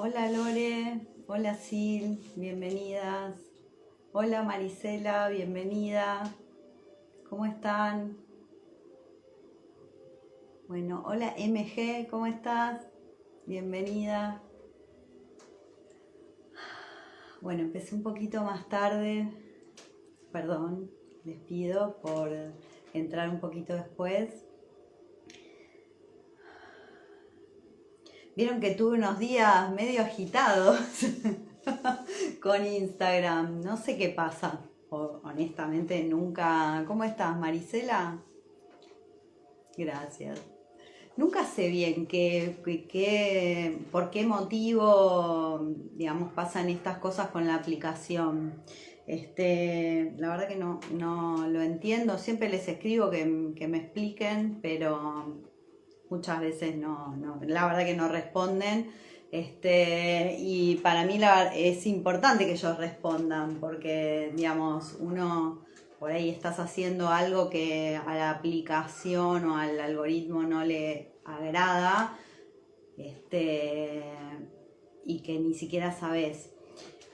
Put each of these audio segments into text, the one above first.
Hola Lore, hola Sil, bienvenidas. Hola Marisela, bienvenida. ¿Cómo están? Bueno, hola MG, ¿cómo estás? Bienvenida. Bueno, empecé un poquito más tarde, perdón, les pido por entrar un poquito después. Vieron que tuve unos días medio agitados con Instagram, no sé qué pasa. Honestamente nunca... ¿Cómo estás, Marisela? Gracias. Nunca sé bien por qué motivo, digamos, pasan estas cosas con la aplicación. La verdad que no lo entiendo. Siempre les escribo que me expliquen, pero muchas veces la verdad que no responden. Y para mí es importante que ellos respondan, porque, digamos, uno por ahí estás haciendo algo que a la aplicación o al algoritmo no le agrada, y que ni siquiera sabes.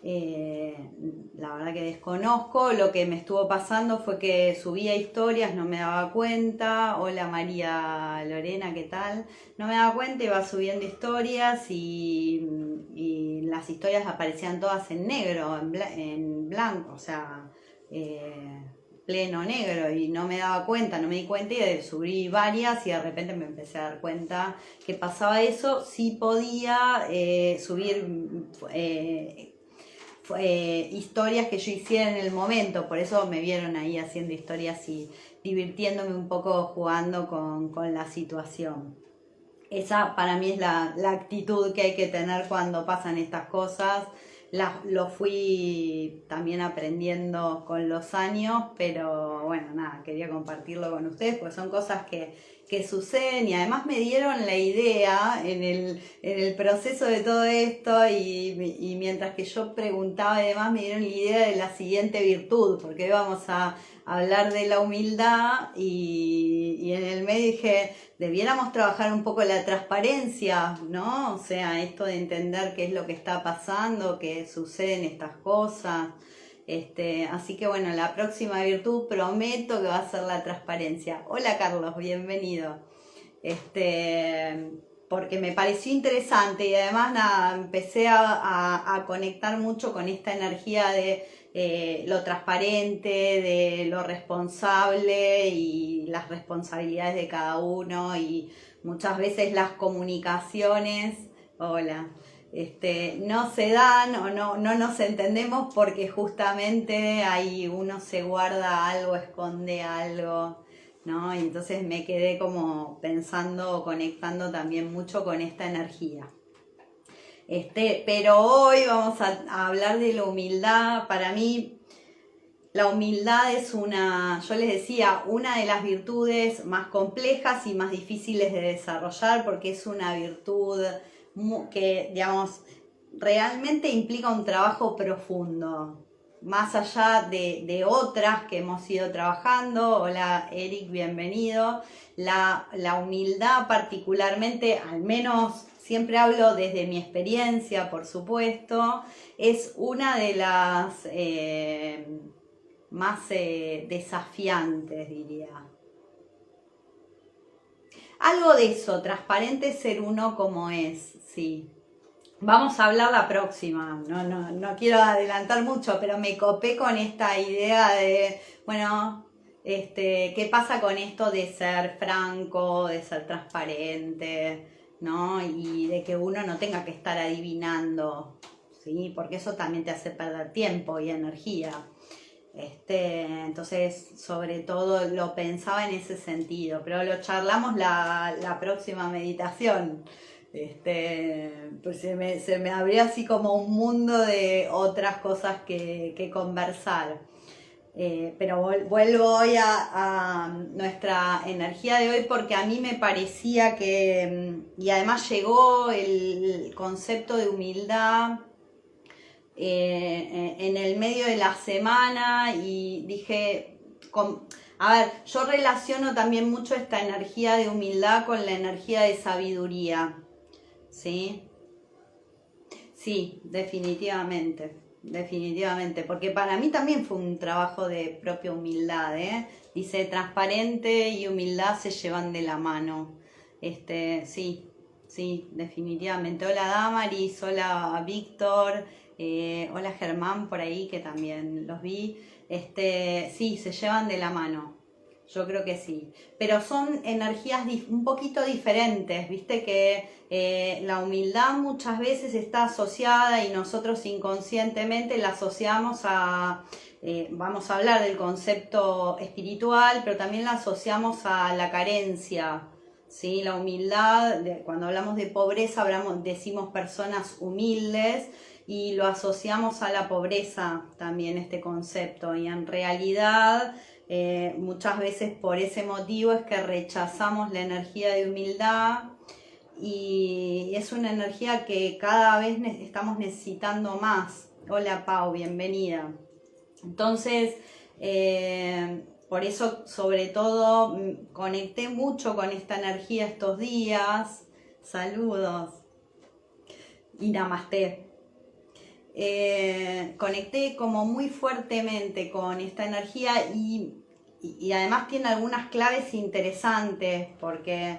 La verdad que desconozco. Lo que me estuvo pasando fue que subía historias, no me daba cuenta. Hola María Lorena, ¿qué tal? No me daba cuenta, iba subiendo historias y las historias aparecían todas en negro, en blanco, o sea, pleno negro, y no me daba cuenta, no me di cuenta, y subí varias y de repente me empecé a dar cuenta que pasaba eso. Sí podía subir historias que yo hiciera en el momento, por eso me vieron ahí haciendo historias y divirtiéndome un poco jugando con la situación. Esa para mí es la actitud que hay que tener cuando pasan estas cosas. Lo fui también aprendiendo con los años, pero bueno, nada, quería compartirlo con ustedes porque son cosas que suceden, y además me dieron la idea en el proceso de todo esto, y mientras que yo preguntaba y demás, me dieron la idea de la siguiente virtud, porque hoy vamos a hablar de la humildad, y en el medio dije, debiéramos trabajar un poco la transparencia, ¿no? O sea, esto de entender qué es lo que está pasando, que suceden estas cosas. Así que bueno, la próxima virtud prometo que va a ser la transparencia. Hola Carlos, bienvenido. Porque me pareció interesante, y además nada, empecé a conectar mucho con esta energía de lo transparente, de lo responsable y las responsabilidades de cada uno, y muchas veces las comunicaciones, hola, no se dan o no nos entendemos porque justamente ahí uno se guarda algo, esconde algo, ¿no? Y entonces me quedé como pensando, conectando también mucho con esta energía. Pero hoy vamos a hablar de la humildad. Para mí, la humildad es yo les decía, una de las virtudes más complejas y más difíciles de desarrollar, porque es una virtud que, digamos, realmente implica un trabajo profundo, más allá de otras que hemos ido trabajando. Hola Eric, bienvenido. La humildad particularmente, al menos siempre hablo desde mi experiencia, por supuesto, es una de las más desafiantes, diría. Algo de eso, transparente, ser uno como es, sí. Vamos a hablar la próxima, no quiero adelantar mucho, pero me copé con esta idea de, bueno, ¿qué pasa con esto de ser franco, de ser transparente, ¿no? Y de que uno no tenga que estar adivinando, ¿sí? Porque eso también te hace perder tiempo y energía. Entonces, sobre todo lo pensaba en ese sentido, pero lo charlamos la próxima meditación. Pues se me abrió así como un mundo de otras cosas que conversar. Pero vuelvo hoy a nuestra energía de hoy, porque a mí me parecía y además llegó el concepto de humildad en el medio de la semana, y dije, a ver, yo relaciono también mucho esta energía de humildad con la energía de sabiduría, ¿sí? Sí, definitivamente, definitivamente, porque para mí también fue un trabajo de propia humildad, ¿eh? Dice, transparente y humildad se llevan de la mano. Sí, sí, definitivamente. Hola Damaris, hola Víctor, hola Germán por ahí que también los vi. Sí, se llevan de la mano. Yo creo que sí, pero son energías un poquito diferentes, viste que la humildad muchas veces está asociada y nosotros inconscientemente la asociamos a, vamos a hablar del concepto espiritual, pero también la asociamos a la carencia, ¿sí? La humildad, cuando hablamos de pobreza decimos personas humildes y lo asociamos a la pobreza también este concepto y en realidad... muchas veces por ese motivo es que rechazamos la energía de humildad y es una energía que cada vez estamos necesitando más. Hola Pau, bienvenida. Entonces, por eso sobre todo conecté mucho con esta energía estos días. Saludos y namaste. Conecté como muy fuertemente con esta energía y además tiene algunas claves interesantes porque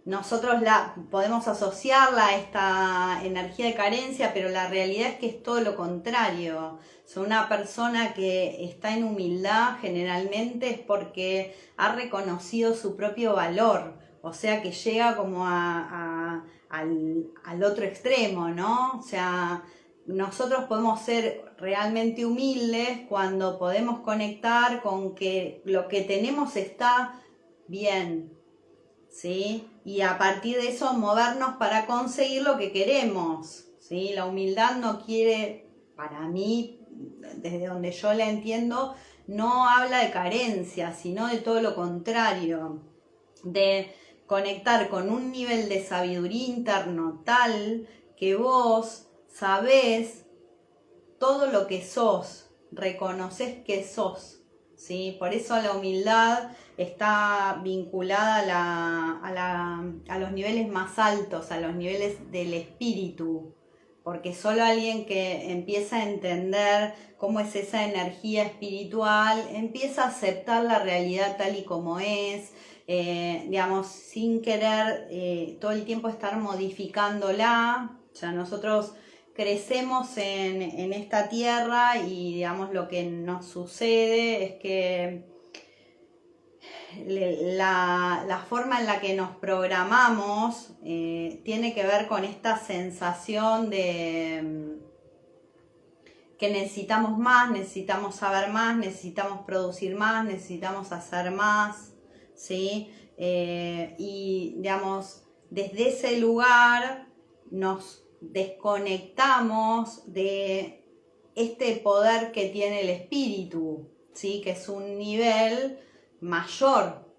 nosotros podemos asociarla a esta energía de carencia, pero la realidad es que es todo lo contrario. O sea, una persona que está en humildad generalmente es porque ha reconocido su propio valor, o sea que llega como al otro extremo, ¿no? O sea, nosotros podemos ser realmente humildes cuando podemos conectar con que lo que tenemos está bien, ¿sí? Y a partir de eso movernos para conseguir lo que queremos, ¿sí? La humildad no quiere, para mí, desde donde yo la entiendo, no habla de carencia, sino de todo lo contrario, de conectar con un nivel de sabiduría interno tal que vos sabés todo lo que sos, reconoces que sos, ¿sí? Por eso la humildad está vinculada a los niveles más altos, a los niveles del espíritu, porque solo alguien que empieza a entender cómo es esa energía espiritual, empieza a aceptar la realidad tal y como es, digamos, sin querer todo el tiempo estar modificándola. O sea, nosotros crecemos en esta tierra y digamos lo que nos sucede es que la forma en la que nos programamos tiene que ver con esta sensación de que necesitamos más, necesitamos saber más, necesitamos producir más, necesitamos hacer más, ¿sí? Y digamos, desde ese lugar nos desconectamos de este poder que tiene el espíritu, ¿sí? Que es un nivel mayor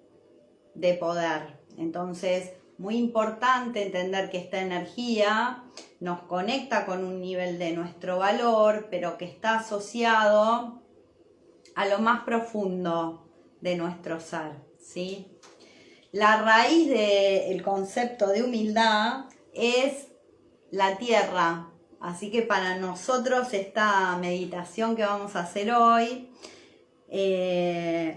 de poder. Entonces, muy importante entender que esta energía nos conecta con un nivel de nuestro valor, pero que está asociado a lo más profundo de nuestro ser, ¿sí? La raíz del concepto de humildad es la tierra, así que para nosotros esta meditación que vamos a hacer hoy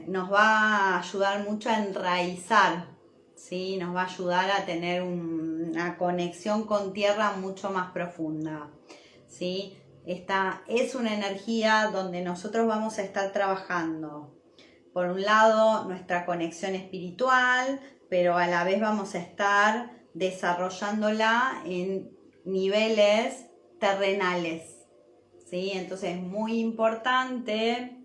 nos va a ayudar mucho a enraizar, ¿sí? Nos va a ayudar a tener una conexión con tierra mucho más profunda, ¿sí? Esta es una energía donde nosotros vamos a estar trabajando, por un lado, nuestra conexión espiritual, pero a la vez vamos a estar desarrollándola en niveles terrenales, ¿sí? Entonces es muy importante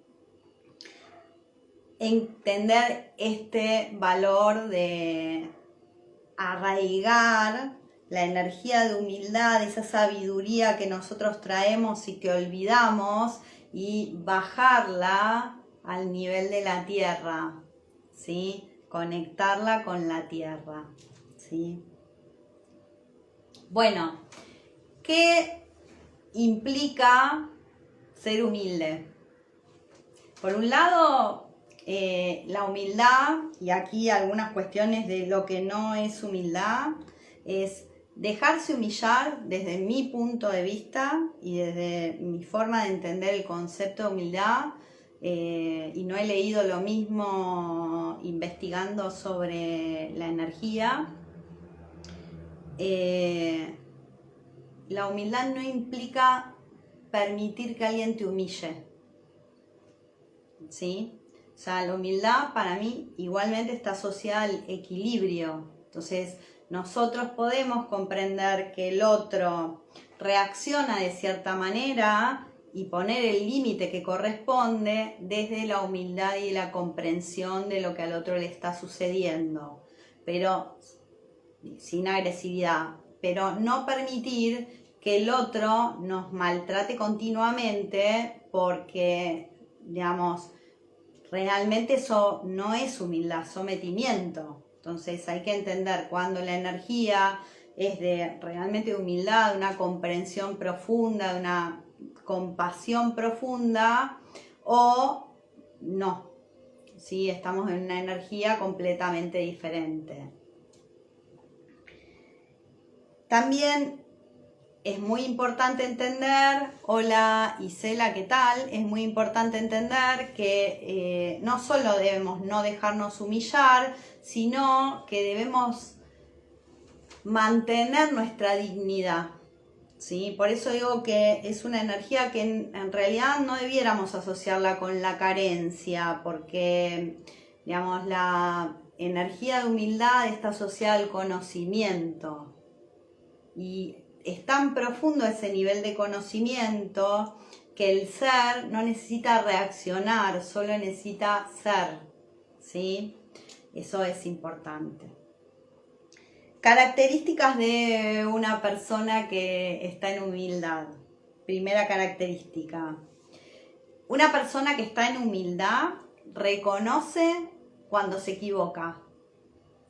entender este valor de arraigar la energía de humildad, esa sabiduría que nosotros traemos y que olvidamos, y bajarla al nivel de la tierra, ¿sí? Conectarla con la tierra, ¿sí? Bueno, ¿qué implica ser humilde? Por un lado, la humildad, y aquí algunas cuestiones de lo que no es humildad, es dejarse humillar desde mi punto de vista y desde mi forma de entender el concepto de humildad, y no he leído lo mismo investigando sobre la energía, la humildad no implica permitir que alguien te humille, ¿sí? O sea, la humildad para mí igualmente está asociada al equilibrio. Entonces, nosotros podemos comprender que el otro reacciona de cierta manera y poner el límite que corresponde desde la humildad y la comprensión de lo que al otro le está sucediendo, pero sin agresividad, pero no permitir que el otro nos maltrate continuamente porque, digamos, realmente eso no es humildad, sometimiento. Entonces hay que entender cuando la energía es de realmente humildad, de una comprensión profunda, de una compasión profunda, o no, ¿sí? Estamos en una energía completamente diferente. También es muy importante entender, hola Isela, ¿qué tal? Es muy importante entender que no solo debemos no dejarnos humillar, sino que debemos mantener nuestra dignidad, ¿sí? Por eso digo que es una energía que en realidad no debiéramos asociarla con la carencia, porque, digamos, la energía de humildad está asociada al conocimiento. Y es tan profundo ese nivel de conocimiento que el ser no necesita reaccionar, solo necesita ser, ¿sí? Eso es importante. Características de una persona que está en humildad. Primera característica. Una persona que está en humildad reconoce cuando se equivoca,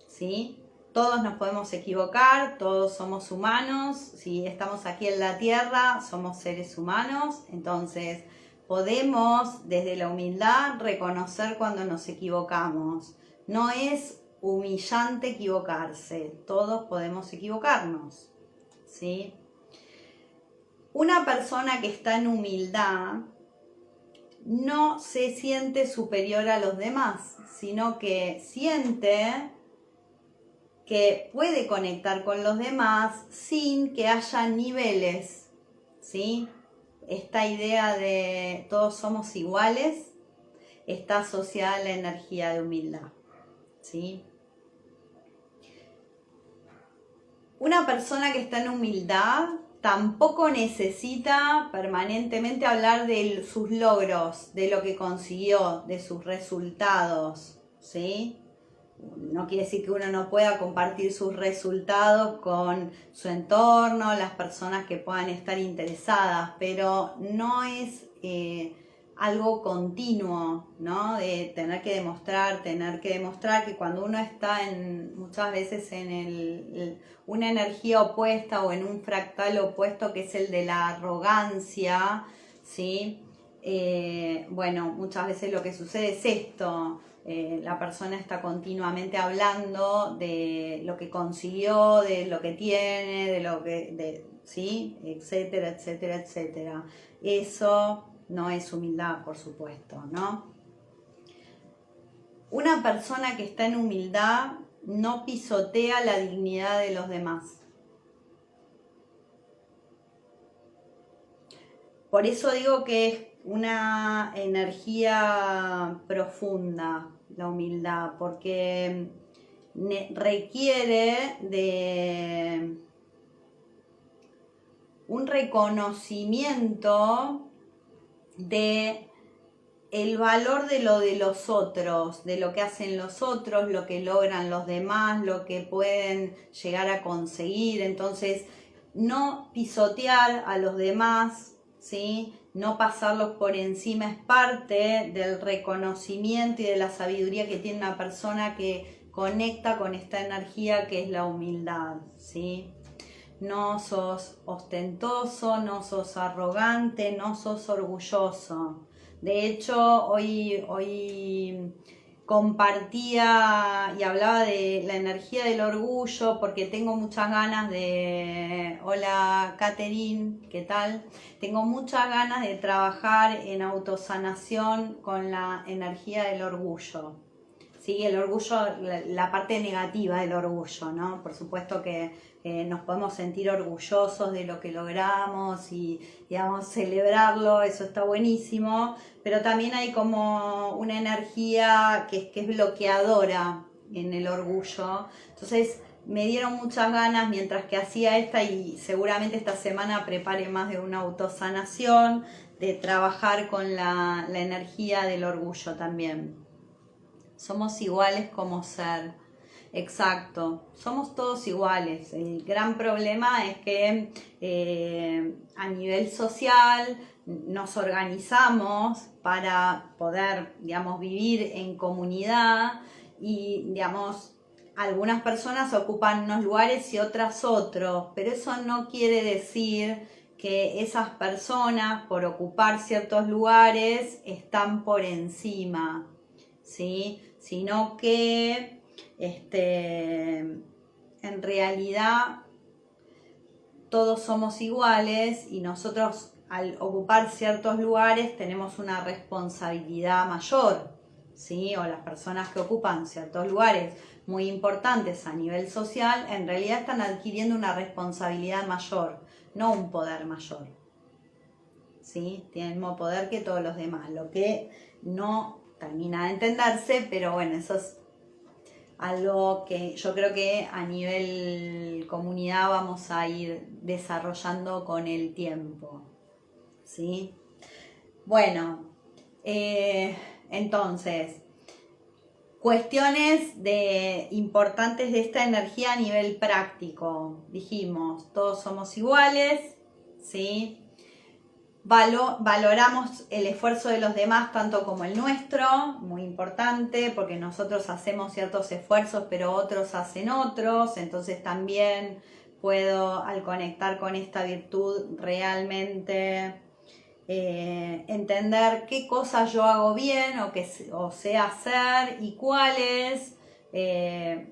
¿sí? Todos nos podemos equivocar, todos somos humanos, si estamos aquí en la tierra, somos seres humanos, entonces podemos desde la humildad reconocer cuando nos equivocamos. No es humillante equivocarse, todos podemos equivocarnos, ¿sí? Una persona que está en humildad no se siente superior a los demás, sino que siente que puede conectar con los demás sin que haya niveles, ¿sí? Esta idea de todos somos iguales está asociada a la energía de humildad, ¿sí? Una persona que está en humildad tampoco necesita permanentemente hablar de sus logros, de lo que consiguió, de sus resultados, ¿sí? No quiere decir que uno no pueda compartir sus resultados con su entorno, las personas que puedan estar interesadas, pero no es algo continuo, ¿no? De tener que demostrar que cuando uno está muchas veces en una energía opuesta o en un fractal opuesto que es el de la arrogancia, ¿sí? Bueno, muchas veces lo que sucede es esto. La persona está continuamente hablando de lo que consiguió, de lo que tiene, ¿sí? Etcétera, etcétera, etcétera. Eso no es humildad, por supuesto, ¿no? Una persona que está en humildad no pisotea la dignidad de los demás. Por eso digo que es una energía profunda la humildad, porque requiere de un reconocimiento de el valor de lo de los otros, de lo que hacen los otros, lo que logran los demás, lo que pueden llegar a conseguir. Entonces, no pisotear a los demás, ¿sí? No pasarlos por encima es parte del reconocimiento y de la sabiduría que tiene una persona que conecta con esta energía que es la humildad, ¿sí? No sos ostentoso, no sos arrogante, no sos orgulloso. De hecho, hoy compartía y hablaba de la energía del orgullo porque tengo muchas ganas de... Hola Catherine, ¿qué tal? Tengo muchas ganas de trabajar en autosanación con la energía del orgullo. Sí, el orgullo, la parte negativa del orgullo, ¿no? Por supuesto que nos podemos sentir orgullosos de lo que logramos y, digamos, celebrarlo, eso está buenísimo, pero también hay como una energía que es bloqueadora en el orgullo. Entonces me dieron muchas ganas mientras que hacía esta, y seguramente esta semana prepare más de una autosanación, de trabajar con la energía del orgullo también. Somos iguales como ser. Exacto, somos todos iguales. El gran problema es que a nivel social nos organizamos para poder, digamos, vivir en comunidad y, digamos, algunas personas ocupan unos lugares y otras otros, pero eso no quiere decir que esas personas, por ocupar ciertos lugares, están por encima, ¿sí? Sino que en realidad todos somos iguales y nosotros al ocupar ciertos lugares tenemos una responsabilidad mayor, ¿sí? O las personas que ocupan ciertos lugares muy importantes a nivel social en realidad están adquiriendo una responsabilidad mayor, no un poder mayor, ¿sí? Tienen el mismo poder que todos los demás, lo que no termina de entenderse, pero bueno, eso es algo que yo creo que a nivel comunidad vamos a ir desarrollando con el tiempo, ¿sí? Bueno, entonces, cuestiones importantes de esta energía a nivel práctico. Dijimos, todos somos iguales, ¿sí? Valoramos el esfuerzo de los demás tanto como el nuestro, muy importante, porque nosotros hacemos ciertos esfuerzos, pero otros hacen otros, entonces también puedo, al conectar con esta virtud, realmente entender qué cosas yo hago bien o sé hacer y cuáles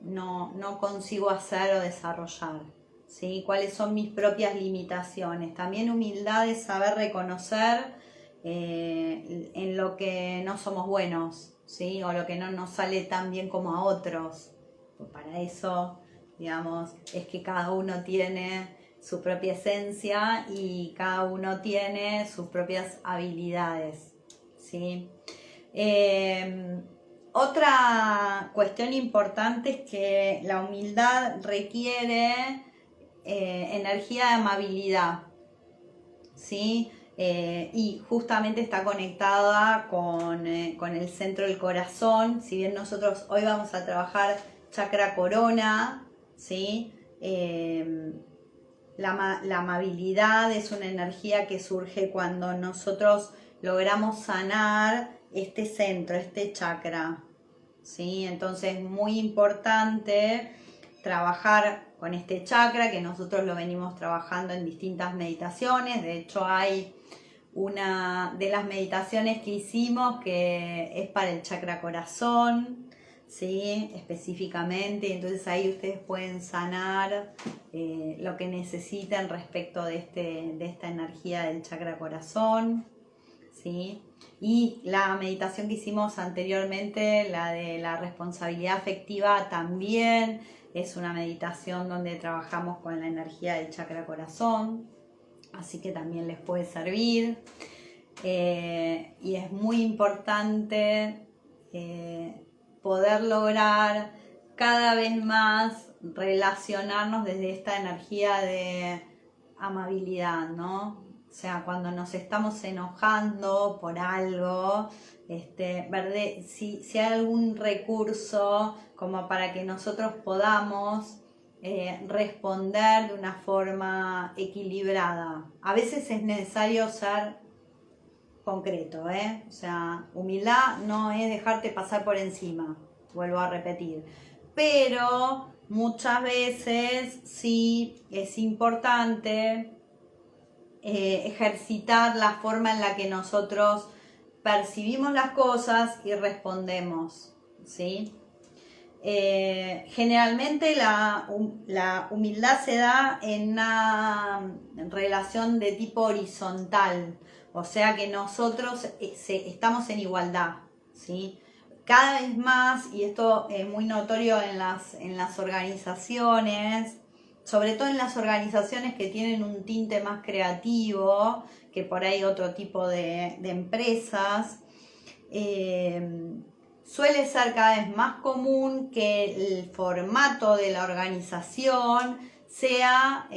no consigo hacer o desarrollar. ¿Sí? ¿Cuáles son mis propias limitaciones? También humildad es saber reconocer en lo que no somos buenos, ¿sí? O lo que no nos sale tan bien como a otros. Pues para eso, digamos, es que cada uno tiene su propia esencia y cada uno tiene sus propias habilidades, ¿sí? Otra cuestión importante es que la humildad requiere energía de amabilidad, ¿sí? Y justamente está conectada con el centro del corazón. Si bien nosotros hoy vamos a trabajar chakra corona, ¿sí? La amabilidad es una energía que surge cuando nosotros logramos sanar este centro, este chakra, ¿sí? Entonces es muy importante trabajar con este chakra, que nosotros lo venimos trabajando en distintas meditaciones. De hecho, hay una de las meditaciones que hicimos que es para el chakra corazón, ¿sí? Específicamente. Entonces ahí ustedes pueden sanar lo que necesiten respecto de esta energía del chakra corazón, ¿sí? Y la meditación que hicimos anteriormente, la de la responsabilidad afectiva, también es una meditación donde trabajamos con la energía del chakra corazón, así que también les puede servir. Y es muy importante poder lograr cada vez más relacionarnos desde esta energía de amabilidad, ¿no? O sea, cuando nos estamos enojando por algo, si hay algún recurso como para que nosotros podamos responder de una forma equilibrada. A veces es necesario ser concreto, O sea, humildad no es dejarte pasar por encima, vuelvo a repetir. Pero muchas veces sí es importante ejercitar la forma en la que nosotros percibimos las cosas y respondemos, ¿sí? Generalmente la humildad se da en una relación de tipo horizontal, o sea que nosotros estamos en igualdad, ¿sí? Cada vez más, y esto es muy notorio en las organizaciones, sobre todo en las organizaciones que tienen un tinte más creativo que por ahí otro tipo de empresas, suele ser cada vez más común que el formato de la organización sea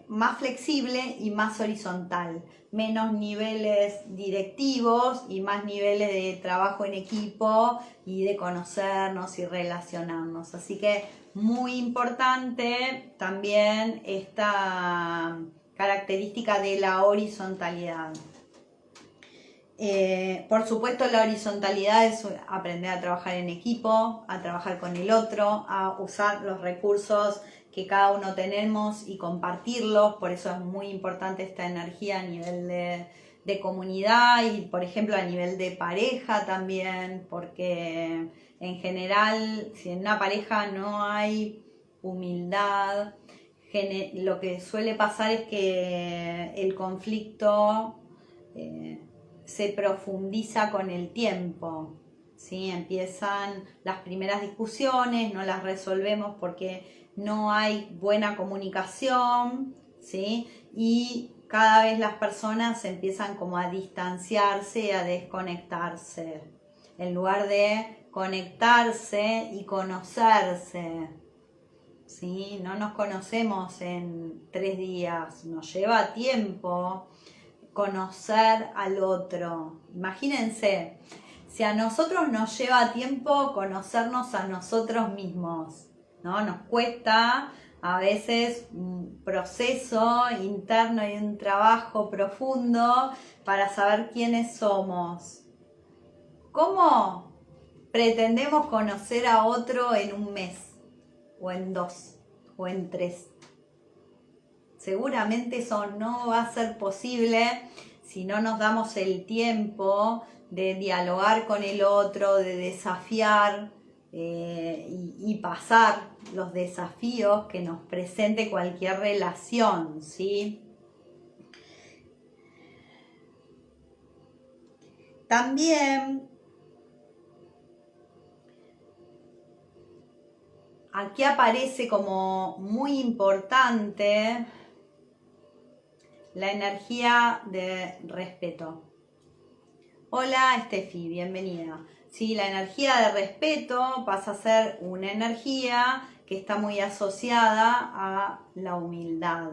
más flexible y más horizontal, menos niveles directivos y más niveles de trabajo en equipo y de conocernos y relacionarnos. Así que muy importante también esta característica de la horizontalidad. Por supuesto, la horizontalidad es aprender a trabajar en equipo, a trabajar con el otro, a usar los recursos que cada uno tenemos y compartirlos. Por eso es muy importante esta energía a nivel de comunidad y, por ejemplo, a nivel de pareja también, porque en general, si en una pareja no hay humildad, lo que suele pasar es que el conflicto se profundiza con el tiempo, ¿sí? Empiezan las primeras discusiones, no las resolvemos porque no hay buena comunicación, ¿sí? Y cada vez las personas empiezan como a distanciarse, a desconectarse, en lugar de conectarse y conocerse, ¿sí? No nos conocemos en 3 días, nos lleva tiempo conocer al otro. Imagínense, si a nosotros nos lleva tiempo conocernos a nosotros mismos, ¿no? Nos cuesta a veces un proceso interno y un trabajo profundo para saber quiénes somos. ¿Cómo pretendemos conocer a otro en un mes, o en 2, o en 3? Seguramente eso no va a ser posible si no nos damos el tiempo de dialogar con el otro, de desafiar y pasar los desafíos que nos presente cualquier relación, ¿sí? También aquí aparece como muy importante la energía de respeto. Hola Steffi, bienvenida. Sí, la energía de respeto pasa a ser una energía que está muy asociada a la humildad.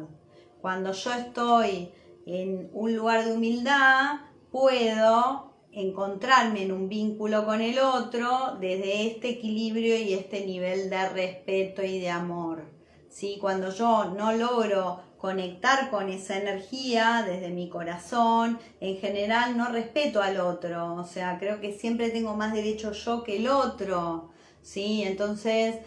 Cuando yo estoy en un lugar de humildad, puedo encontrarme en un vínculo con el otro desde este equilibrio y este nivel de respeto y de amor. ¿Sí? Cuando yo no logro conectar con esa energía desde mi corazón, en general no respeto al otro, o sea, creo que siempre tengo más derecho yo que el otro, ¿sí? Entonces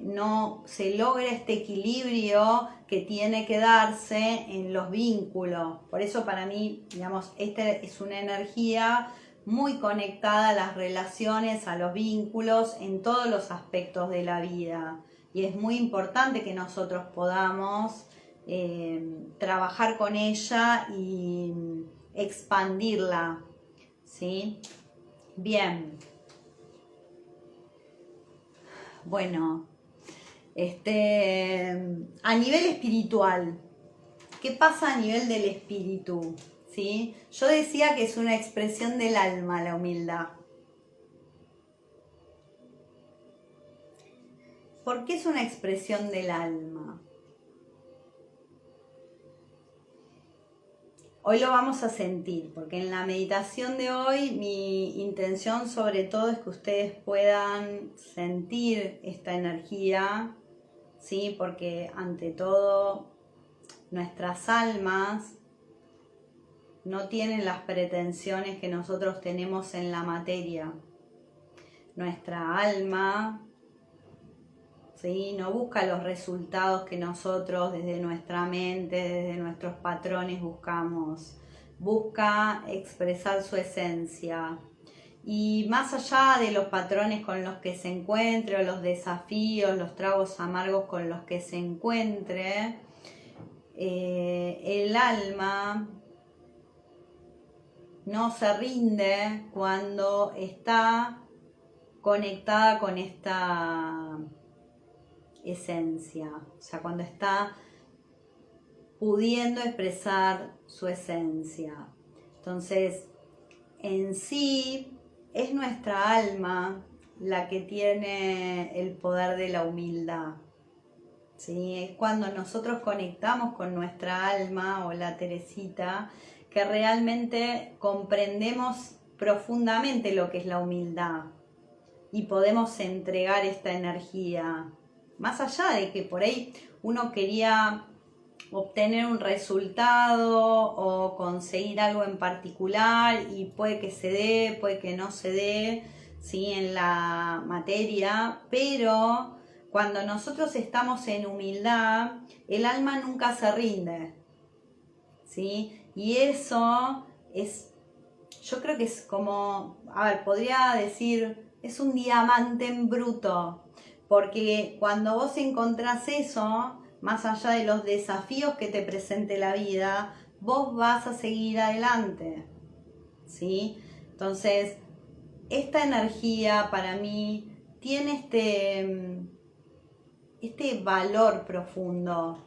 no se logra este equilibrio que tiene que darse en los vínculos. Por eso para mí, digamos, esta es una energía muy conectada a las relaciones, a los vínculos, en todos los aspectos de la vida. Y es muy importante que nosotros podamos trabajar con ella y expandirla, ¿sí? Bien. Bueno, a nivel espiritual, ¿qué pasa a nivel del espíritu? ¿Sí? Yo decía que es una expresión del alma la humildad. ¿Por qué es una expresión del alma? Hoy lo vamos a sentir, porque en la meditación de hoy mi intención sobre todo es que ustedes puedan sentir esta energía, ¿sí? Porque ante todo nuestras almas no tienen las pretensiones que nosotros tenemos en la materia. Nuestra alma, ¿sí? No busca los resultados que nosotros desde nuestra mente, desde nuestros patrones buscamos. Busca expresar su esencia. Y más allá de los patrones con los que se encuentre, o los desafíos, los tragos amargos con los que se encuentre, el alma no se rinde cuando está conectada con esta esencia, o sea, cuando está pudiendo expresar su esencia. Entonces, en sí, es nuestra alma la que tiene el poder de la humildad. ¿Sí? Es cuando nosotros conectamos con nuestra alma o la Teresita que realmente comprendemos profundamente lo que es la humildad y podemos entregar esta energía. Más allá de que por ahí uno quería obtener un resultado o conseguir algo en particular y puede que se dé, puede que no se dé, ¿sí? En la materia, pero cuando nosotros estamos en humildad, el alma nunca se rinde, ¿sí? Y eso es, yo creo que es como, a ver, podría decir, es un diamante en bruto, porque cuando vos encontrás eso, más allá de los desafíos que te presente la vida, vos vas a seguir adelante, ¿sí? Entonces, esta energía para mí tiene este valor profundo,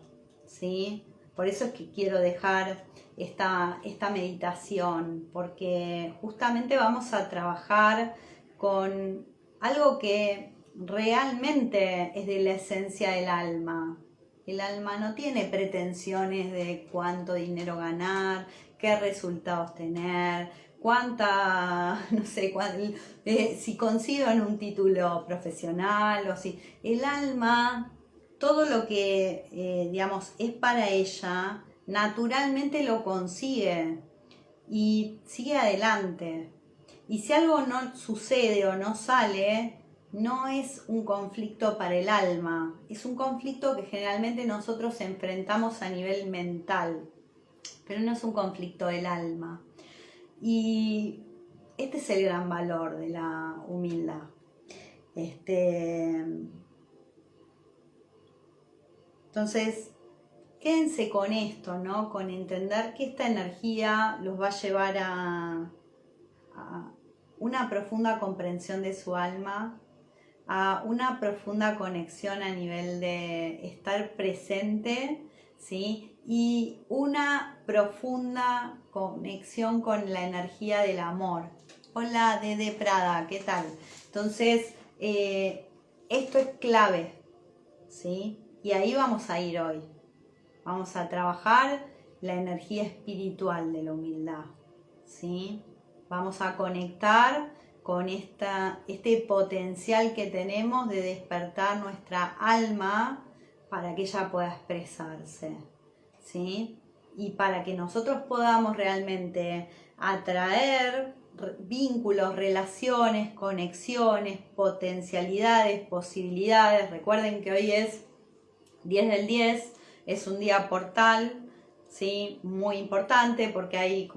¿sí? Por eso es que quiero dejar esta meditación, porque justamente vamos a trabajar con algo que realmente es de la esencia del alma. El alma no tiene pretensiones de cuánto dinero ganar, qué resultados tener, no sé, si consiguen un título profesional o si el alma, todo lo que, digamos, es para ella, naturalmente lo consigue y sigue adelante. Y si algo no sucede o no sale, no es un conflicto para el alma, es un conflicto que generalmente nosotros enfrentamos a nivel mental, pero no es un conflicto del alma. Y este es el gran valor de la humildad. Entonces, quédense con esto, ¿no? Con entender que esta energía los va a llevar a una profunda comprensión de su alma, a una profunda conexión a nivel de estar presente, ¿sí? Y una profunda conexión con la energía del amor. Hola, Dede Prada, ¿qué tal? Entonces, esto es clave, ¿sí? Y ahí vamos a ir hoy. Vamos a trabajar la energía espiritual de la humildad, ¿sí? Vamos a conectar con este potencial que tenemos de despertar nuestra alma para que ella pueda expresarse, ¿sí? Y para que nosotros podamos realmente atraer vínculos, relaciones, conexiones, potencialidades, posibilidades. Recuerden que hoy es 10 del 10, es un día portal, ¿sí? Muy importante porque hay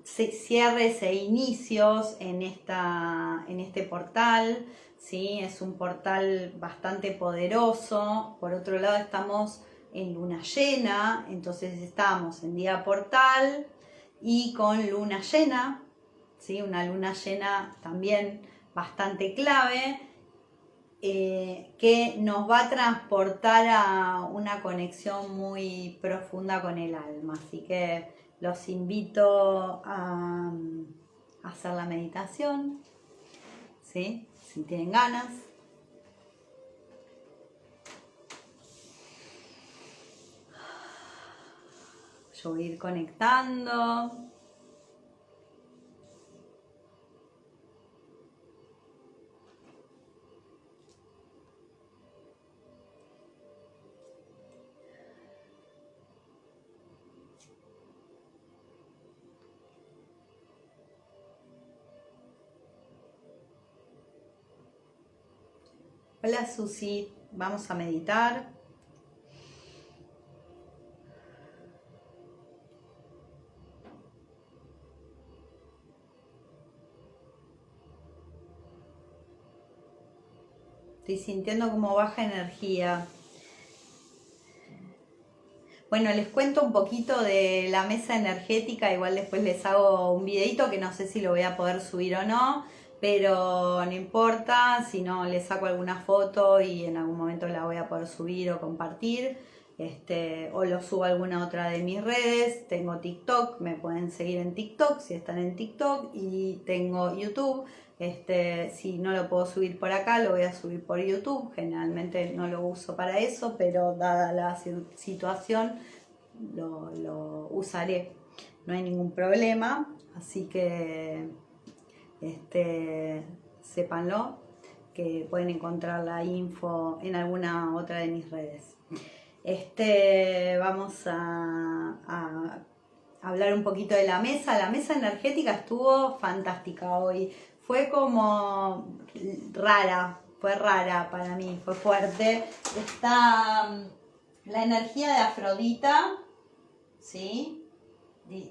cierres e inicios en este portal, ¿sí? Es un portal bastante poderoso. Por otro lado, estamos en luna llena, entonces estamos en día portal y con luna llena, ¿sí? Una luna llena también bastante clave. Que nos va a transportar a una conexión muy profunda con el alma. Así que los invito a hacer la meditación, ¿sí? Si tienen ganas. Yo voy a ir conectando. Hola Susi, vamos a meditar. Estoy sintiendo como baja energía. Bueno, les cuento un poquito de la mesa energética, igual después les hago un videito que no sé si lo voy a poder subir o no, pero no importa, si no les saco alguna foto y en algún momento la voy a poder subir o compartir, o lo subo a alguna otra de mis redes. Tengo TikTok, me pueden seguir en TikTok si están en TikTok, y tengo YouTube. Si no lo puedo subir por acá, lo voy a subir por YouTube. Generalmente no lo uso para eso, pero dada la situación lo usaré. No hay ningún problema, así que sépanlo, que pueden encontrar la info en alguna otra de mis redes. Vamos a hablar un poquito de la mesa. La mesa energética estuvo fantástica hoy. Fue como fue rara para mí, fue fuerte. Está la energía de Afrodita, ¿sí?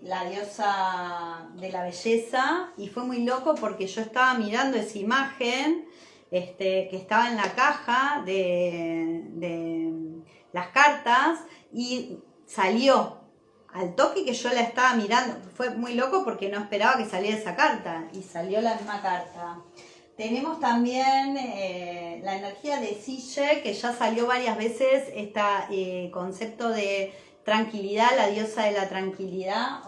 La diosa de la belleza, y fue muy loco porque yo estaba mirando esa imagen que estaba en la caja de las cartas, y salió al toque que yo la estaba mirando. Fue muy loco porque no esperaba que saliera esa carta, y salió la misma carta. Tenemos también la energía de Sille, que ya salió varias veces, este concepto de tranquilidad, la diosa de la tranquilidad,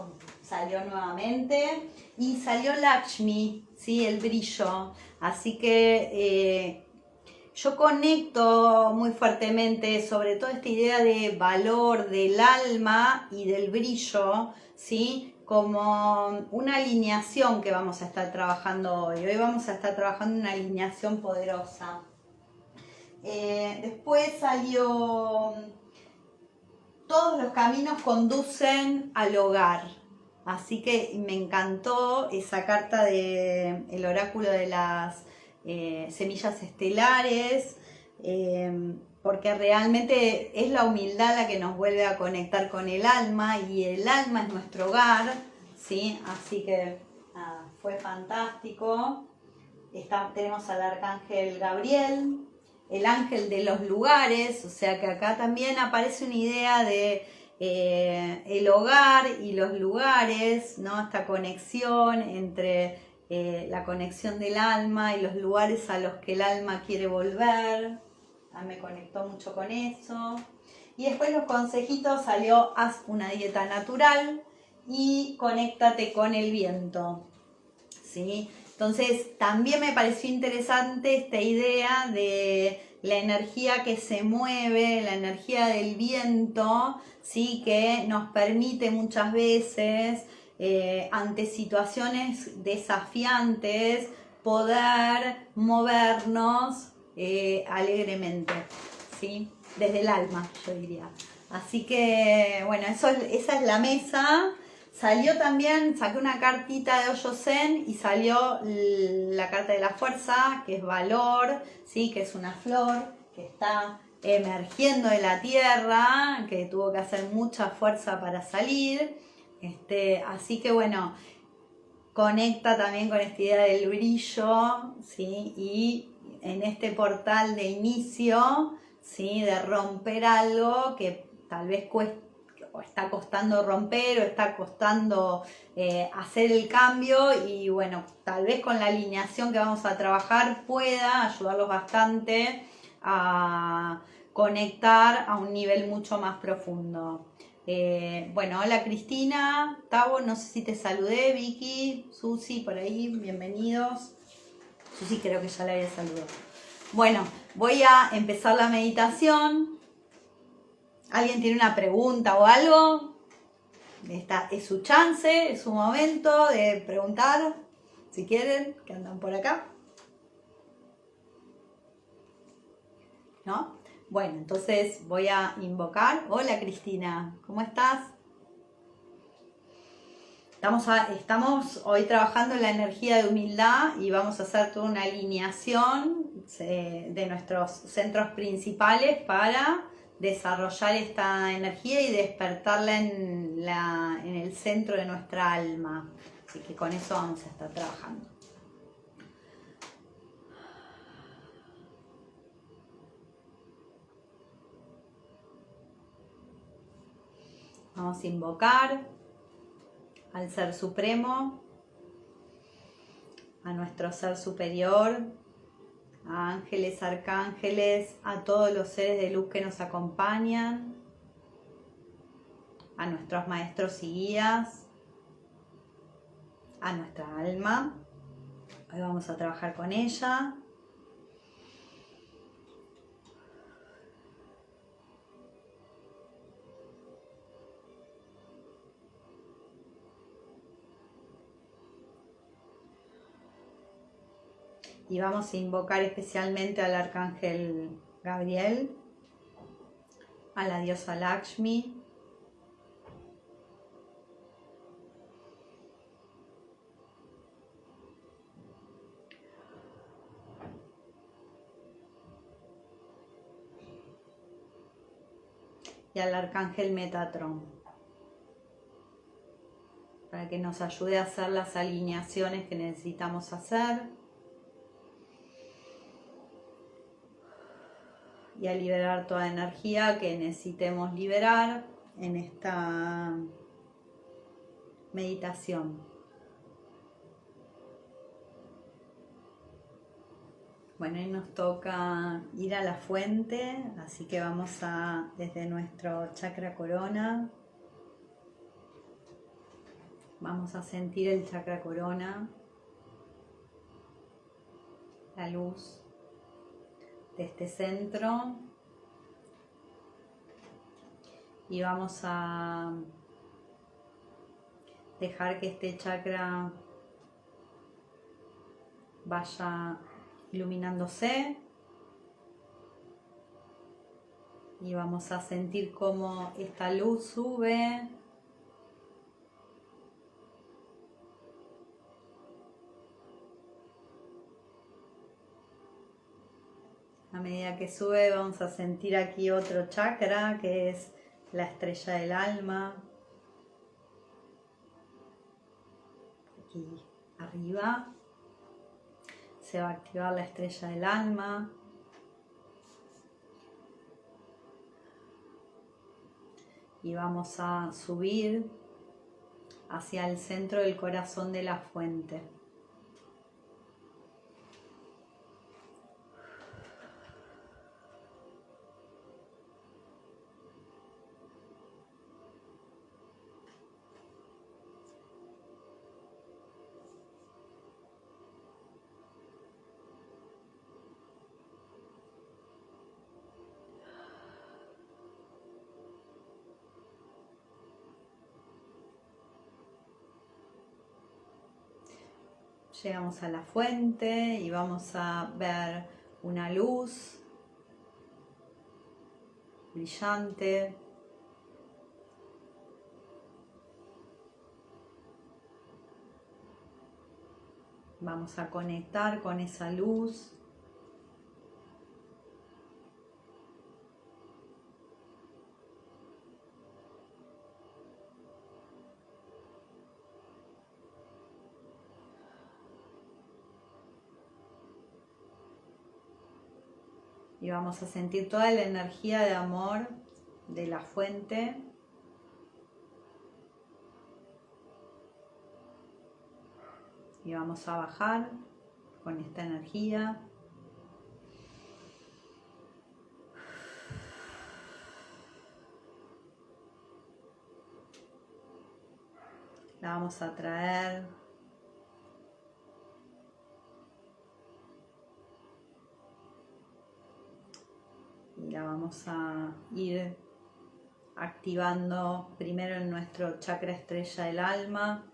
salió nuevamente. Y salió Lakshmi, ¿sí? El brillo. Así que yo conecto muy fuertemente sobre todo esta idea de valor del alma y del brillo, ¿sí? Como una alineación que vamos a estar trabajando hoy. Hoy vamos a estar trabajando una alineación poderosa. Después salió todos los caminos conducen al hogar. Así que me encantó esa carta del oráculo de las semillas estelares, porque realmente es la humildad la que nos vuelve a conectar con el alma, y el alma es nuestro hogar, ¿sí? Así que nada, fue fantástico. Tenemos al arcángel Gabriel, el ángel de los lugares, o sea que acá también aparece una idea de el hogar y los lugares, ¿no? Esta conexión entre la conexión del alma y los lugares a los que el alma quiere volver. Me conectó mucho con eso. Y después los consejitos salió: haz una dieta natural y conéctate con el viento, ¿sí? Entonces también me pareció interesante esta idea de la energía que se mueve, la energía del viento, ¿sí? Que nos permite muchas veces, ante situaciones desafiantes, poder movernos alegremente, ¿sí? Desde el alma, yo diría. Así que, bueno, esa es la mesa. Salió también, saqué una cartita de Hoyo Zen y salió la carta de la fuerza, que es valor, ¿sí? Que es una flor que está emergiendo de la tierra, que tuvo que hacer mucha fuerza para salir. Así que bueno, conecta también con esta idea del brillo, ¿sí? Y en este portal de inicio, ¿sí? De romper algo que tal vez o está costando romper, o está costando hacer el cambio, y bueno, tal vez con la alineación que vamos a trabajar pueda ayudarlos bastante a conectar a un nivel mucho más profundo. Bueno, hola Cristina, Tavo, no sé si te saludé, Vicky, Susi, por ahí, bienvenidos. Susi creo que ya la había saludado. Bueno, voy a empezar la meditación. ¿Alguien tiene una pregunta o algo? Esta es su chance, es su momento de preguntar, si quieren, que andan por acá. ¿No? Bueno, entonces voy a invocar. Hola Cristina, ¿cómo estás? Estamos hoy trabajando en la energía de humildad, y vamos a hacer toda una alineación de nuestros centros principales para desarrollar esta energía y despertarla en el centro de nuestra alma. Así que con eso vamos a estar trabajando. Vamos a invocar al Ser Supremo, a nuestro Ser Superior, a ángeles, arcángeles, a todos los seres de luz que nos acompañan, a nuestros maestros y guías, a nuestra alma. Hoy vamos a trabajar con ella. Y vamos a invocar especialmente al arcángel Gabriel, a la diosa Lakshmi, y al arcángel Metatron, para que nos ayude a hacer las alineaciones que necesitamos hacer y a liberar toda energía que necesitemos liberar en esta meditación. Bueno, y nos toca ir a la fuente, así que vamos a, desde nuestro chakra corona, vamos a sentir el chakra corona, la luz de este centro, y vamos a dejar que este chakra vaya iluminándose, y vamos a sentir cómo esta luz sube a medida que sube. Vamos a sentir aquí otro chakra que es la estrella del alma, aquí arriba se va a activar la estrella del alma. Y vamos a subir hacia el centro del corazón de la fuente. Llegamos a la fuente y vamos a ver una luz brillante. Vamos a conectar con esa luz. Y vamos a sentir toda la energía de amor de la fuente. Y vamos a bajar con esta energía. La vamos a traer y la vamos a ir activando primero en nuestro chakra estrella del alma.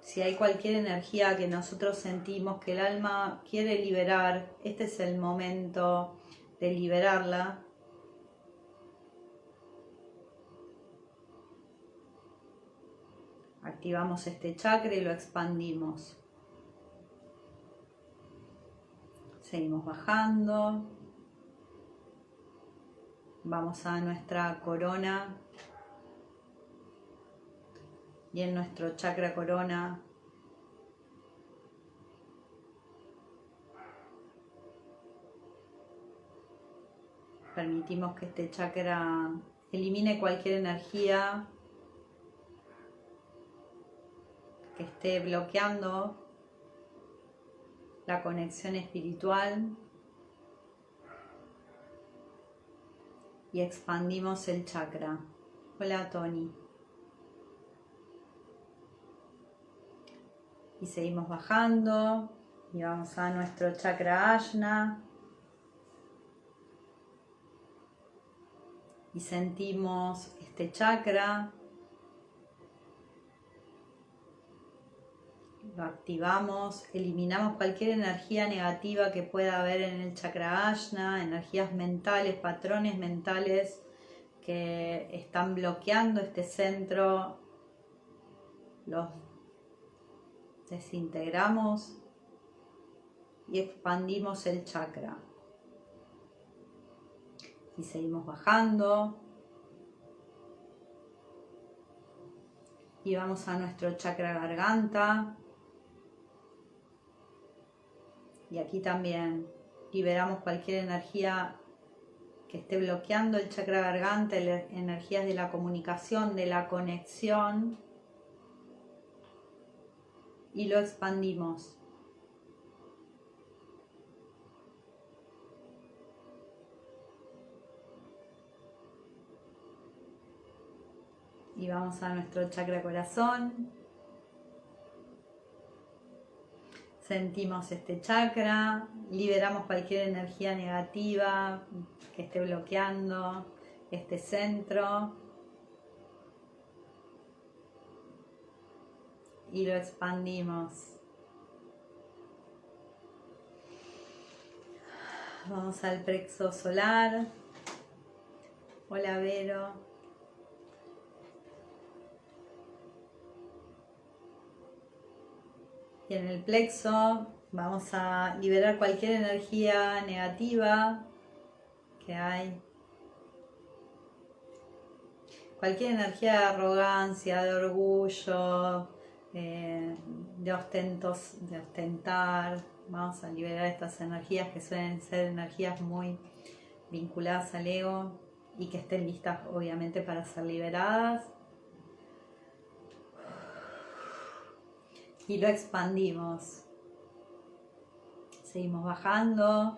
Si hay cualquier energía que nosotros sentimos que el alma quiere liberar, este es el momento de liberarla. Activamos este chakra y lo expandimos. Seguimos bajando. Vamos a nuestra corona. Y en nuestro chakra corona permitimos que este chakra elimine cualquier energía que esté bloqueando la conexión espiritual y expandimos el chakra. Hola Tony. Y seguimos bajando y vamos a nuestro chakra Ajna y sentimos este chakra. Lo activamos, eliminamos cualquier energía negativa que pueda haber en el chakra Ajna, energías mentales, patrones mentales que están bloqueando este centro. Los desintegramos y expandimos el chakra. Y seguimos bajando. Y vamos a nuestro chakra garganta. Y aquí también liberamos cualquier energía que esté bloqueando el chakra garganta, energías de la comunicación, de la conexión. Y lo expandimos. Y vamos a nuestro chakra corazón. Sentimos este chakra, liberamos cualquier energía negativa que esté bloqueando este centro y lo expandimos. Vamos al plexo solar. Hola Vero. Y en el plexo vamos a liberar cualquier energía negativa que hay. Cualquier energía de arrogancia, de orgullo, de ostentar. Vamos a liberar estas energías que suelen ser energías muy vinculadas al ego y que estén listas obviamente para ser liberadas. Y lo expandimos. Seguimos bajando.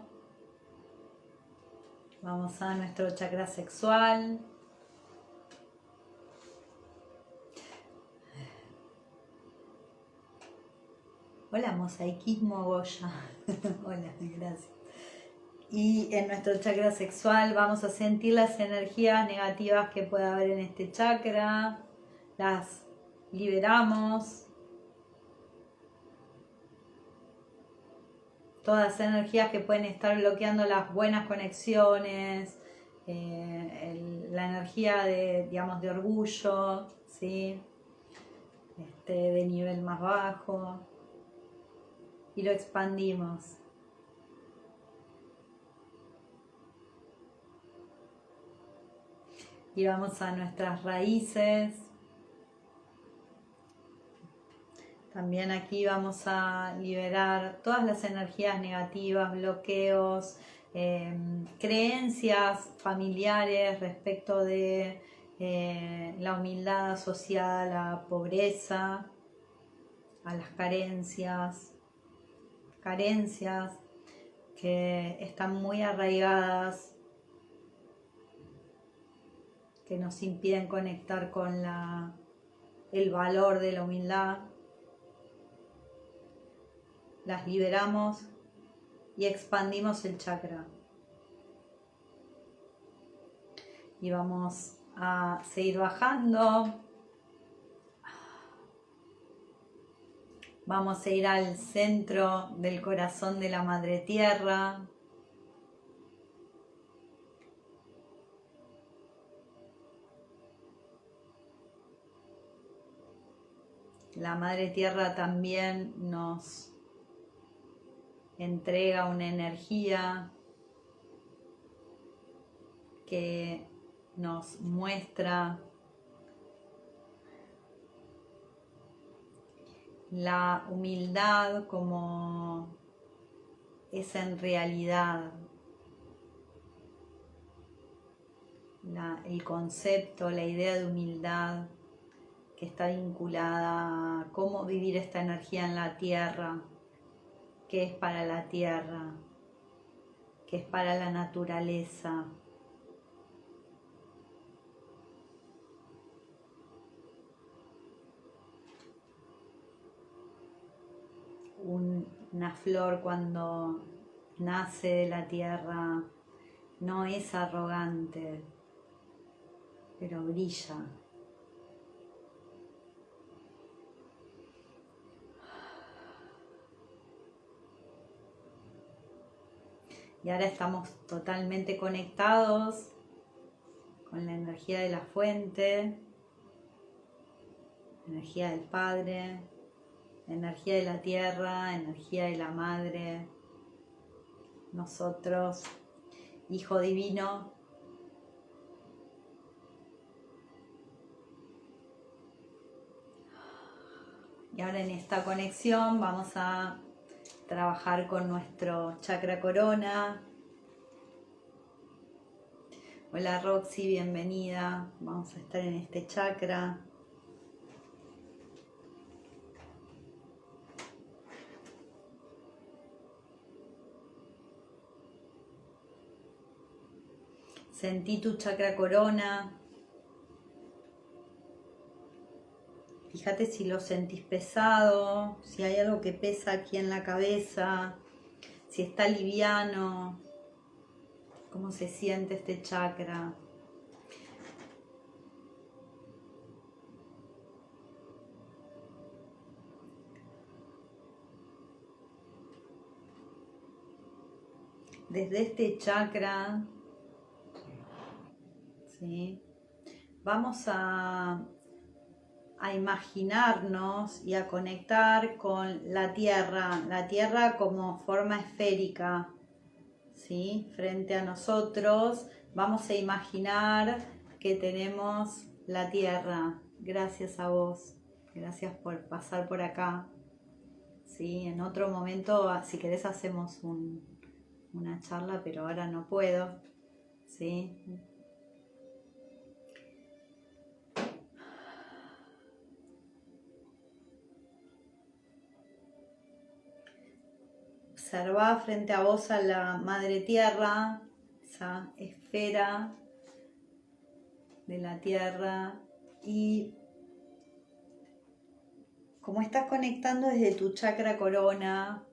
Vamos a nuestro chakra sexual. Hola, mosaicismo Goya. Hola, gracias. Y en nuestro chakra sexual vamos a sentir las energías negativas que pueda haber en este chakra. Las liberamos. Todas las energías que pueden estar bloqueando las buenas conexiones, la energía de, digamos, de orgullo, ¿sí? De nivel más bajo, y lo expandimos. Y vamos a nuestras raíces. También aquí vamos a liberar todas las energías negativas, bloqueos, creencias familiares respecto de la humildad asociada a la pobreza, a las carencias que están muy arraigadas, que nos impiden conectar con el valor de la humildad. Las liberamos y expandimos el chakra. Y vamos a seguir bajando. Vamos a ir al centro del corazón de la Madre Tierra. La Madre Tierra también nos entrega una energía que nos muestra la humildad como es en realidad. el concepto, la idea de humildad que está vinculada a cómo vivir esta energía en la tierra, qué es para la tierra, qué es para la naturaleza. Una flor cuando nace de la tierra no es arrogante, pero brilla. Y ahora estamos totalmente conectados con la energía de la fuente, energía del Padre, energía de la tierra, energía de la madre, nosotros, Hijo Divino. Y ahora en esta conexión vamos a trabajar con nuestro chakra corona. Hola Roxy, bienvenida. Vamos a estar en este chakra. Sentí tu chakra corona. Fíjate si lo sentís pesado, si hay algo que pesa aquí en la cabeza, si está liviano, cómo se siente este chakra. Desde este chakra, ¿sí? Vamos a imaginarnos y a conectar con la tierra como forma esférica, ¿sí? Frente a nosotros vamos a imaginar que tenemos la tierra. Gracias a vos, gracias por pasar por acá, ¿sí? En otro momento, si querés, hacemos una charla, pero ahora no puedo, ¿sí? Observá frente a vos a la Madre Tierra, esa esfera de la Tierra, y como estás conectando desde tu chakra corona,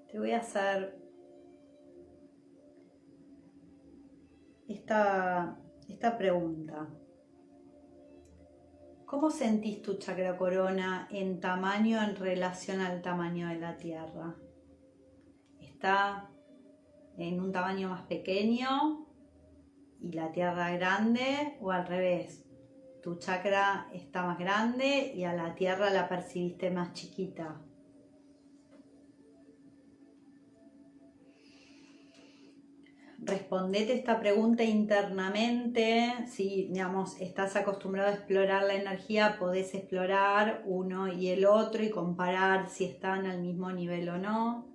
te voy a hacer esta pregunta. ¿Cómo sentís tu chakra corona en tamaño en relación al tamaño de la Tierra? ¿Está en un tamaño más pequeño y la Tierra grande, o al revés? Tu chakra está más grande y a la Tierra la percibiste más chiquita. Respondete esta pregunta internamente. Si, digamos, estás acostumbrado a explorar la energía, podés explorar uno y el otro y comparar si están al mismo nivel o no.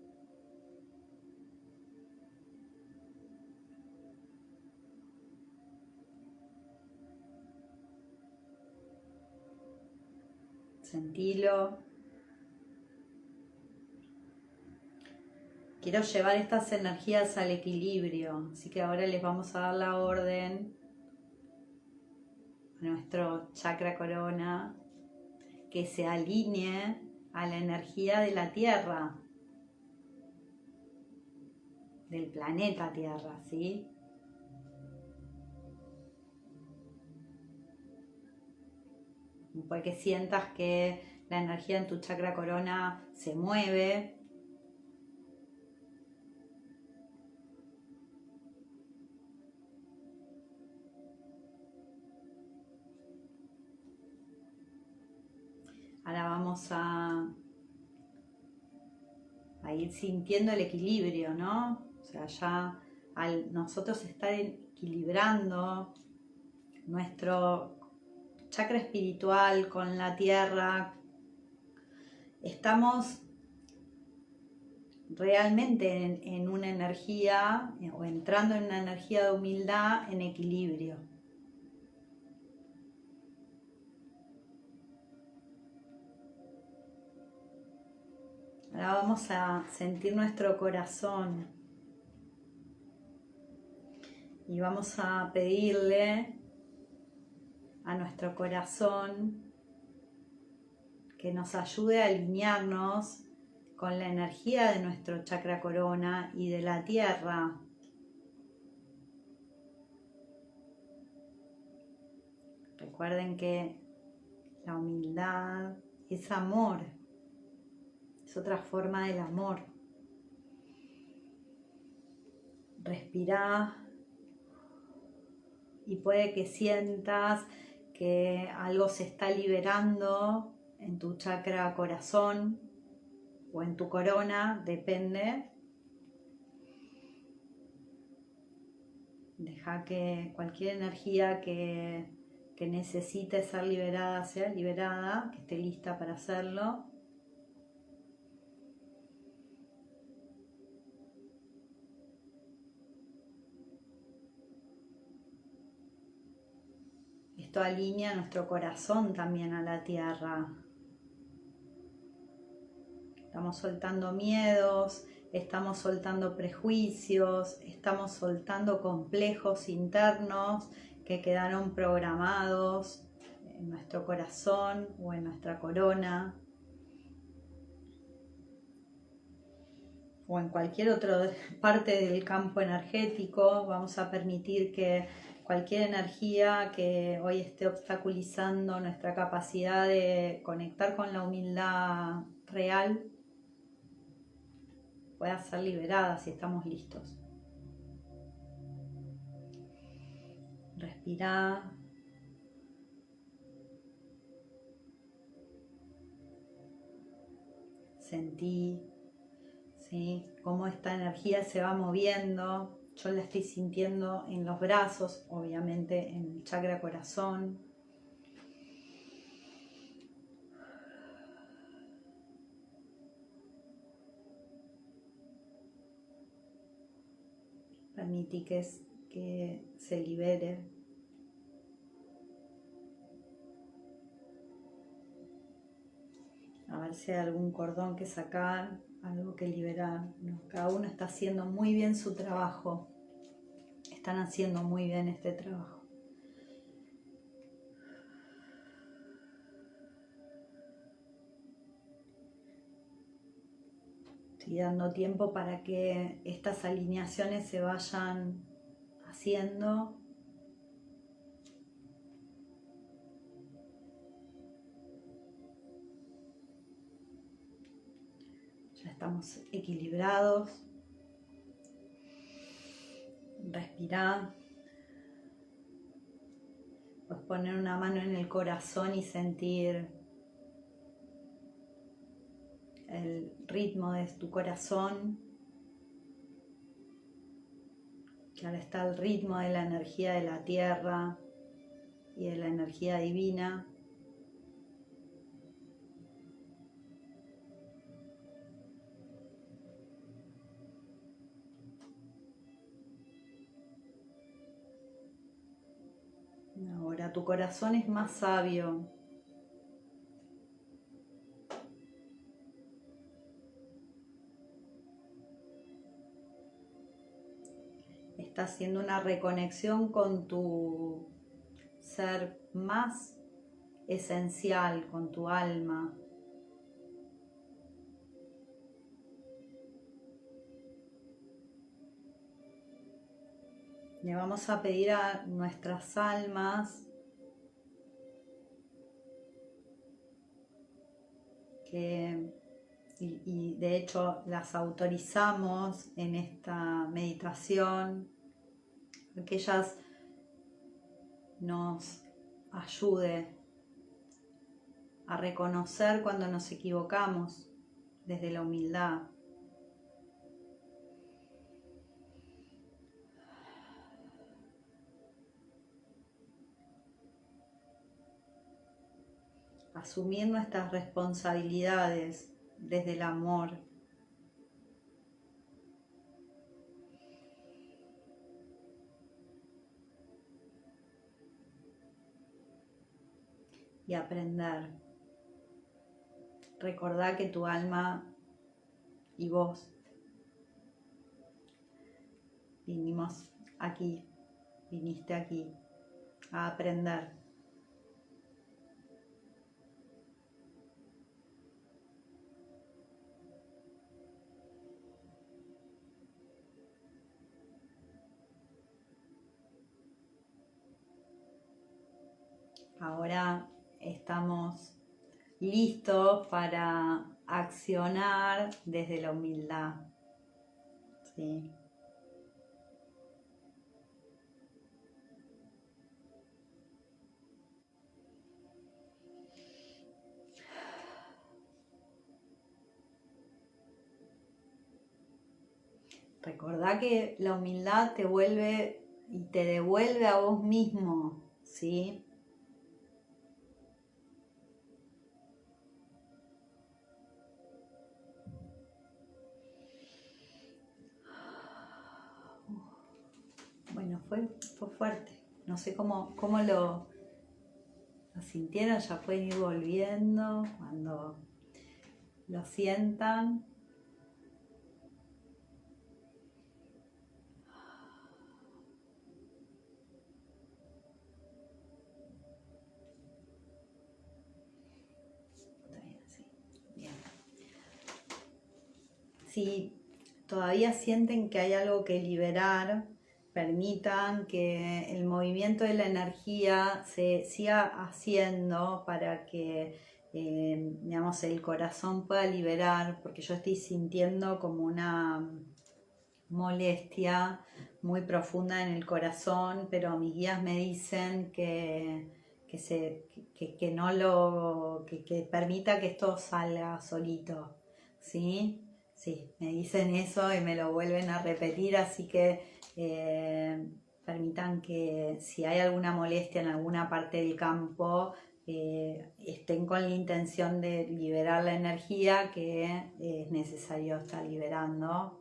Sentilo. Quiero llevar estas energías al equilibrio, así que ahora les vamos a dar la orden a nuestro chakra corona que se alinee a la energía de la Tierra, del planeta Tierra, ¿sí? Puede que sientas que la energía en tu chakra corona se mueve. Ahora vamos a ir sintiendo el equilibrio, ¿no? O sea, ya al nosotros estar equilibrando nuestro chakra espiritual con la tierra, estamos realmente en una energía o entrando en una energía de humildad en equilibrio. Ahora vamos a sentir nuestro corazón y vamos a pedirle a nuestro corazón que nos ayude a alinearnos con la energía de nuestro chakra corona y de la tierra. Recuerden que la humildad es amor, es otra forma del amor. Respirá y puede que sientas que algo se está liberando en tu chakra corazón o en tu corona, depende. Deja que cualquier energía que necesite ser liberada sea liberada, que esté lista para hacerlo. Esto alinea nuestro corazón también a la tierra. Estamos soltando miedos, estamos soltando prejuicios, estamos soltando complejos internos que quedaron programados en nuestro corazón o en nuestra corona o en cualquier otra parte del campo energético. Vamos a permitir que cualquier energía que hoy esté obstaculizando nuestra capacidad de conectar con la humildad real pueda ser liberada si estamos listos. Respirá. Sentí, ¿sí?, cómo esta energía se va moviendo. Yo la estoy sintiendo en los brazos, obviamente en el chakra corazón. Permití que se libere. A ver si hay algún cordón que sacar, algo que liberar. No, cada uno está haciendo muy bien su trabajo. Están haciendo muy bien este trabajo. Estoy dando tiempo para que estas alineaciones se vayan haciendo. Ya estamos equilibrados. Respirá. Puedes poner una mano en el corazón y sentir el ritmo de tu corazón, que ahora está el ritmo de la energía de la tierra y de la energía divina. Ahora tu corazón es más sabio. Está haciendo una reconexión con tu ser más esencial, con tu alma. Le vamos a pedir a nuestras almas y de hecho las autorizamos en esta meditación, que ellas nos ayude a reconocer cuando nos equivocamos desde la humildad. Asumir nuestras responsabilidades desde el amor. y aprender. Recordá que tu alma y vos viniste aquí a aprender. Ahora estamos listos para accionar desde la humildad. ¿Sí? Recordá que la humildad te vuelve y te devuelve a vos mismo, ¿sí? Bueno, fue fuerte. No sé cómo lo sintieron, ya pueden ir volviendo cuando lo sientan. Bien. Si todavía sienten que hay algo que liberar, permitan que el movimiento de la energía se siga haciendo para que digamos, el corazón pueda liberar, porque yo estoy sintiendo como una molestia muy profunda en el corazón, pero mis guías me dicen que no que permita que esto salga solito, ¿sí? Sí, me dicen eso y me lo vuelven a repetir, así que permitan que si hay alguna molestia en alguna parte del campo, estén con la intención de liberar la energía que es necesario estar liberando,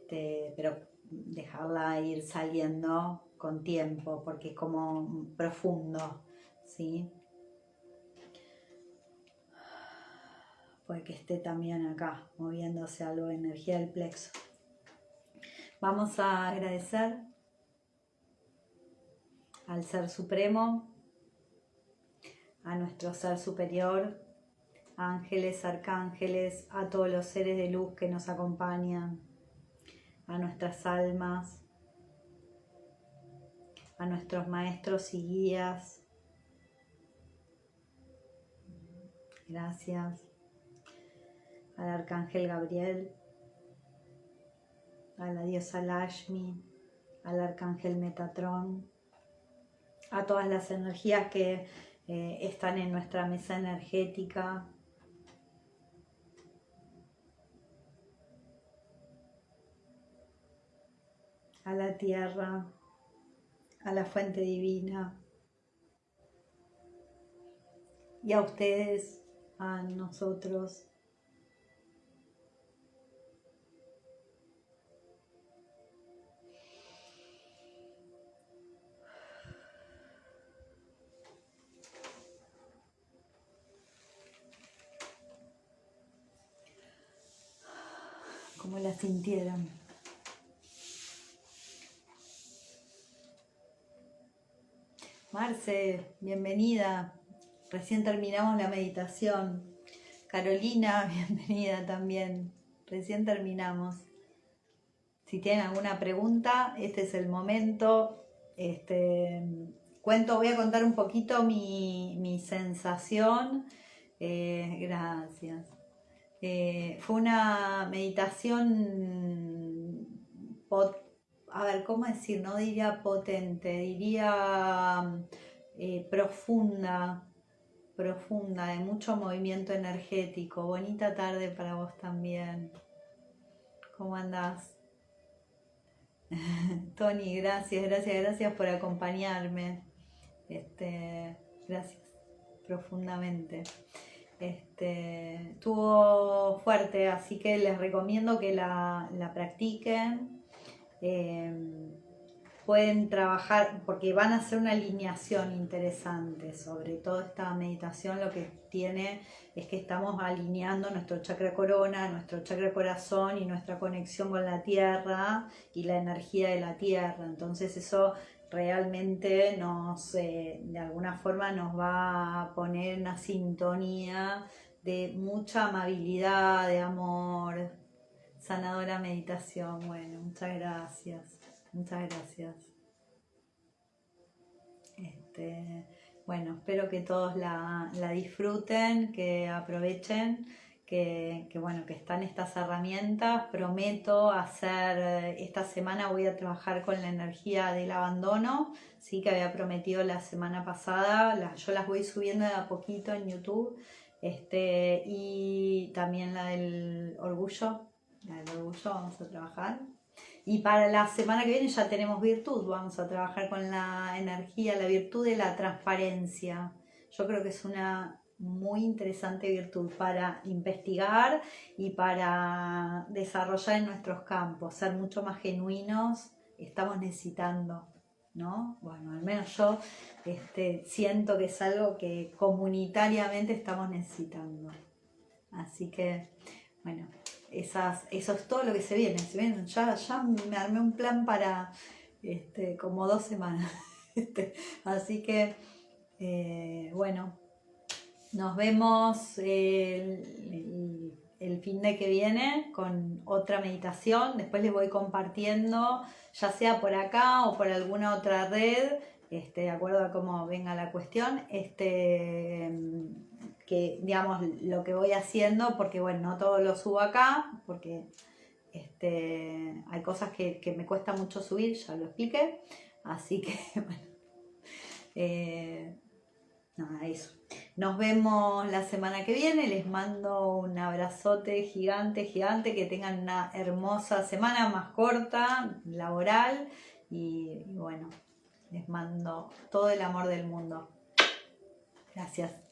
pero dejarla ir saliendo con tiempo porque es como profundo, ¿sí? Puede que esté también acá moviéndose algo de energía del plexo. Vamos a agradecer al Ser Supremo, a nuestro Ser Superior, a ángeles, arcángeles, a todos los seres de luz que nos acompañan, a nuestras almas, a nuestros maestros y guías. Gracias. Al arcángel Gabriel, a la diosa Lashmi, al arcángel Metatrón, a todas las energías que están en nuestra mesa energética, a la tierra, a la fuente divina y a ustedes, a nosotros. ¿Cómo la sintieron? Marce, bienvenida. Recién terminamos la meditación. Carolina, bienvenida también. Recién terminamos. Si tienen alguna pregunta, este es el momento. Voy a contar un poquito mi sensación. Gracias. Fue una meditación, a ver, ¿cómo decir? No diría potente, diría profunda, de mucho movimiento energético. Bonita tarde para vos también. ¿Cómo andás? Tony, gracias por acompañarme. Gracias profundamente. Estuvo fuerte, así que les recomiendo que la practiquen. pueden trabajar, porque van a hacer una alineación interesante. Sobre todo esta meditación lo que tiene es que estamos alineando nuestro chakra corona, nuestro chakra corazón y nuestra conexión con la tierra y la energía de la tierra. Entonces eso realmente de alguna forma nos va a poner en una sintonía de mucha amabilidad, de amor. Sanadora meditación. Bueno, muchas gracias. Muchas gracias. Bueno, espero que todos la disfruten, que aprovechen, bueno, que están estas herramientas. Prometo hacer, esta semana voy a trabajar con la energía del abandono, sí, que había prometido la semana pasada. Yo las voy subiendo de a poquito en YouTube, y también la del orgullo. La del orgullo vamos a trabajar. Y para la semana que viene ya tenemos virtud, vamos a trabajar con la energía, la virtud de la transparencia. Yo creo que es una muy interesante virtud para investigar y para desarrollar en nuestros campos, ser mucho más genuinos, estamos necesitando, ¿no? Bueno, al menos yo siento que es algo que comunitariamente estamos necesitando. Así que, bueno, eso es todo lo que se viene. Ya me armé un plan para como 2 semanas. Así que, bueno, nos vemos el fin de que viene con otra meditación. Después les voy compartiendo, ya sea por acá o por alguna otra red, de acuerdo a cómo venga la cuestión, que digamos lo que voy haciendo, porque bueno, no todo lo subo acá, porque hay cosas que me cuesta mucho subir, ya lo expliqué, así que bueno, nada, eso. Nos vemos la semana que viene, les mando un abrazote gigante, gigante, que tengan una hermosa semana más corta, laboral, y bueno, les mando todo el amor del mundo. Gracias.